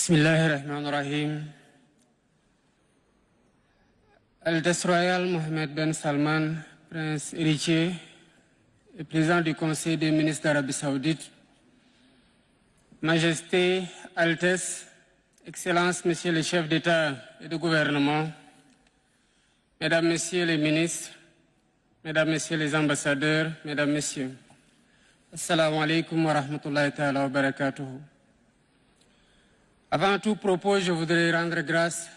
Bismillahirrahmanirrahim. Altesse royale Mohammed Ben Salman, prince héritier et président du Conseil des ministres d'Arabie Saoudite, Majesté, Altesse, Excellences, Messieurs les chefs d'État et de gouvernement, Mesdames, Messieurs les ministres, Mesdames, Messieurs les ambassadeurs, Mesdames, Messieurs, Assalamu alaikum wa rahmatullahi ta'ala wa barakatuhu. Avant tout propos, je voudrais rendre grâce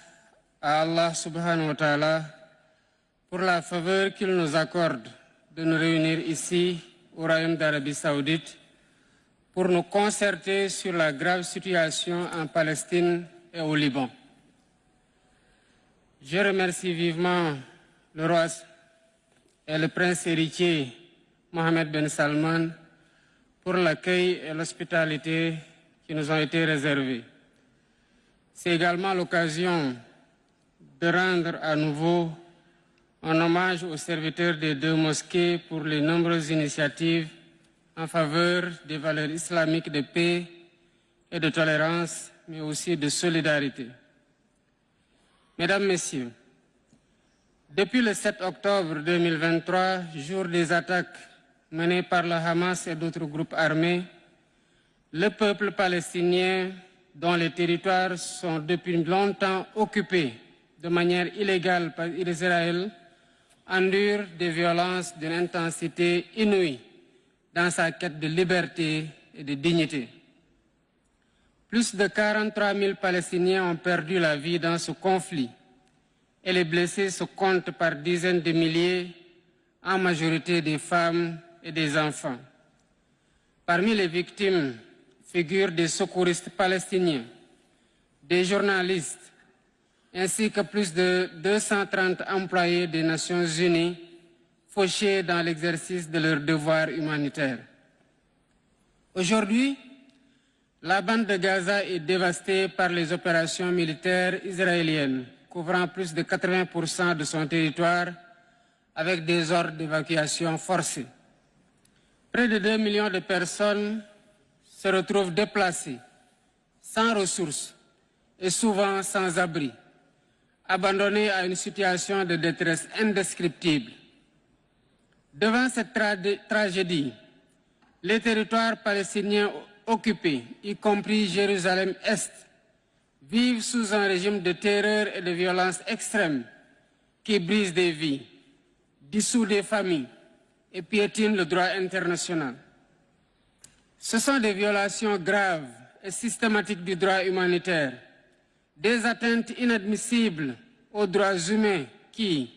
à Allah subhanahu wa ta'ala pour la faveur qu'il nous accorde de nous réunir ici au Royaume d'Arabie Saoudite pour nous concerter sur la grave situation en Palestine et au Liban. Je remercie vivement le roi et le prince héritier Mohammed Ben Salman pour l'accueil et l'hospitalité qui nous ont été réservés. C'est également l'occasion de rendre à nouveau un hommage aux serviteurs des deux mosquées pour les nombreuses initiatives en faveur des valeurs islamiques de paix et de tolérance, mais aussi de solidarité. Mesdames, Messieurs, depuis le 7 octobre 2023, jour des attaques menées par le Hamas et d'autres groupes armés, le peuple palestinien, dont les territoires sont depuis longtemps occupés de manière illégale par Israël, endure des violences d'une intensité inouïe dans sa quête de liberté et de dignité. Plus de 43 000 Palestiniens ont perdu la vie dans ce conflit et les blessés se comptent par dizaines de milliers, en majorité des femmes et des enfants. Parmi les victimes figurent des secouristes palestiniens, des journalistes, ainsi que plus de 230 employés des Nations Unies fauchés dans l'exercice de leurs devoirs humanitaires. Aujourd'hui, la bande de Gaza est dévastée par les opérations militaires israéliennes, couvrant plus de 80% de son territoire, avec des ordres d'évacuation forcés. Près de 2 millions de personnes se retrouvent déplacés, sans ressources et souvent sans abri, abandonnés à une situation de détresse indescriptible. Devant cette tragédie, les territoires palestiniens occupés, y compris Jérusalem-Est, vivent sous un régime de terreur et de violence extrême qui brise des vies, dissout des familles et piétine le droit international. Ce sont des violations graves et systématiques du droit humanitaire, des atteintes inadmissibles aux droits humains qui,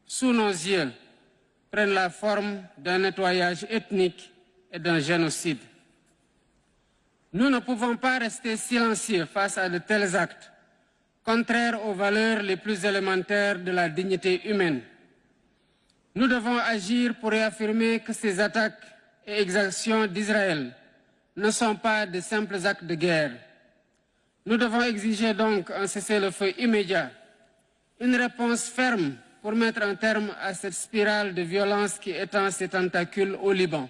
sous nos yeux, prennent la forme d'un nettoyage ethnique et d'un génocide. Nous ne pouvons pas rester silencieux face à de tels actes, contraires aux valeurs les plus élémentaires de la dignité humaine. Nous devons agir pour réaffirmer que ces attaques et exactions d'Israël ne sont pas de simples actes de guerre. Nous devons exiger donc un cessez-le-feu immédiat, une réponse ferme pour mettre un terme à cette spirale de violence qui étend ses tentacules au Liban.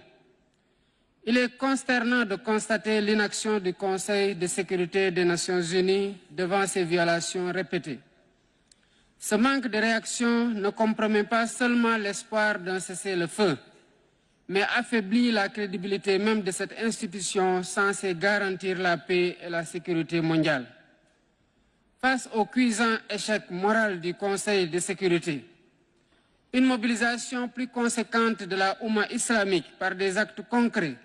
Il est consternant de constater l'inaction du Conseil de sécurité des Nations Unies devant ces violations répétées. Ce manque de réaction ne compromet pas seulement l'espoir d'un cessez-le-feu, mais affaiblit la crédibilité même de cette institution censée garantir la paix et la sécurité mondiale. Face au cuisant échec moral du Conseil de sécurité, une mobilisation plus conséquente de la Oumma islamique par des actes concrets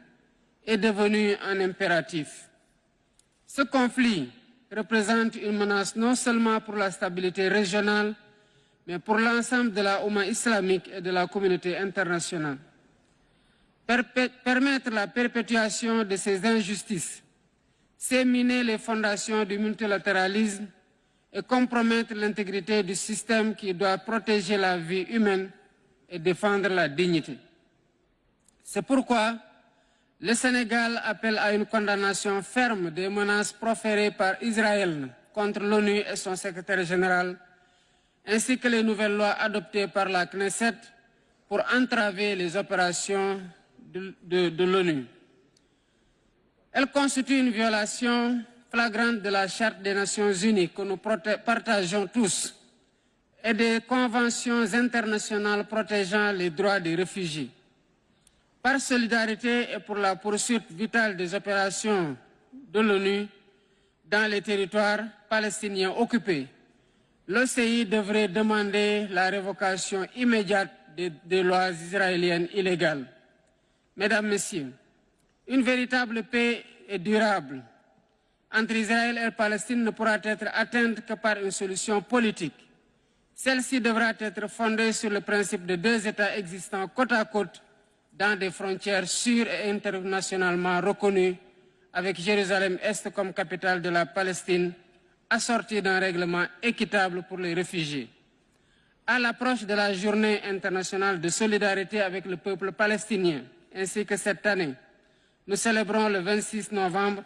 est devenue un impératif. Ce conflit représente une menace non seulement pour la stabilité régionale, mais pour l'ensemble de la Oumma islamique et de la communauté internationale. Permettre la perpétuation de ces injustices, c'est miner les fondations du multilatéralisme et compromettre l'intégrité du système qui doit protéger la vie humaine et défendre la dignité. C'est pourquoi le Sénégal appelle à une condamnation ferme des menaces proférées par Israël contre l'ONU et son secrétaire général, ainsi que les nouvelles lois adoptées par la Knesset pour entraver les opérations de l'ONU. Elle constitue une violation flagrante de la Charte des Nations Unies que nous partageons tous et des conventions internationales protégeant les droits des réfugiés. Par solidarité et pour la poursuite vitale des opérations de l'ONU dans les territoires palestiniens occupés, l'OCI devrait demander la révocation immédiate des lois israéliennes illégales. Mesdames, Messieurs, une véritable paix et durable entre Israël et Palestine ne pourra être atteinte que par une solution politique. Celle-ci devra être fondée sur le principe de 2 États existants côte à côte dans des frontières sûres et internationalement reconnues, avec Jérusalem-Est comme capitale de la Palestine, assortie d'un règlement équitable pour les réfugiés. À l'approche de la Journée internationale de solidarité avec le peuple palestinien, ainsi que cette année, nous célébrons le 26 novembre,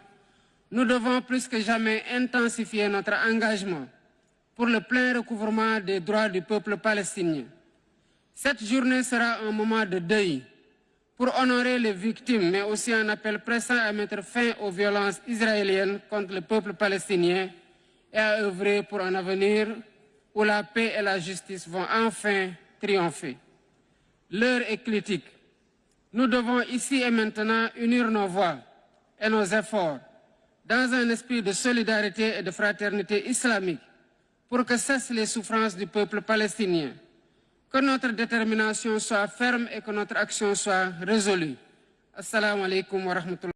nous devons plus que jamais intensifier notre engagement pour le plein recouvrement des droits du peuple palestinien. Cette journée sera un moment de deuil pour honorer les victimes, mais aussi un appel pressant à mettre fin aux violences israéliennes contre le peuple palestinien et à œuvrer pour un avenir où la paix et la justice vont enfin triompher. L'heure est critique. Nous devons ici et maintenant unir nos voix et nos efforts dans un esprit de solidarité et de fraternité islamique pour que cessent les souffrances du peuple palestinien. Que notre détermination soit ferme et que notre action soit résolue. Assalamu alaikum wa rahmatullah.